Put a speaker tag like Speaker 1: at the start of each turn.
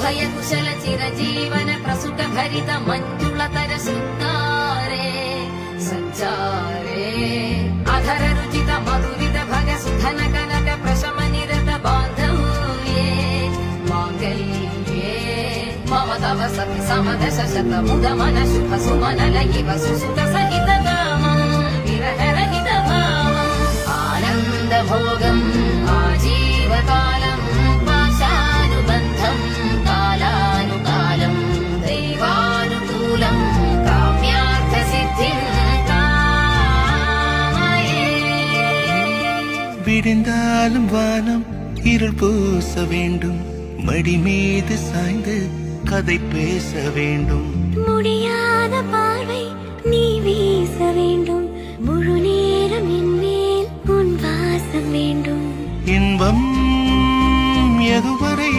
Speaker 1: अभय कुशल चिरजीवन प्रसुत भरित मंजुलतर शृंगारे संचारे अधर रुचित मधुरित भग सुधन कनक प्रशम निरत बांधव्ये मांगल्ये मम तव सति समदश शत मुद मन शुभ सुमन लयिव सुसुत सहित कामं विरह रहित भावम् आनंद भोगम् आजीवकालम् पाशानुबन्धम् कालानुकालम् दैवानुकूलम् काम्यार्थ सिद्धिम् कामये
Speaker 2: விடிந்தாலும் வானம் இருள் பூச வேண்டும் மடி மீது சாய்ந்து கதை பேச வேண்டும்
Speaker 3: முடியாத பார்வை நீ வீச வேண்டும் முழு நேரம் என் மேல் உன் வாசம் வேண்டும்
Speaker 2: இன்பம் எதுவரை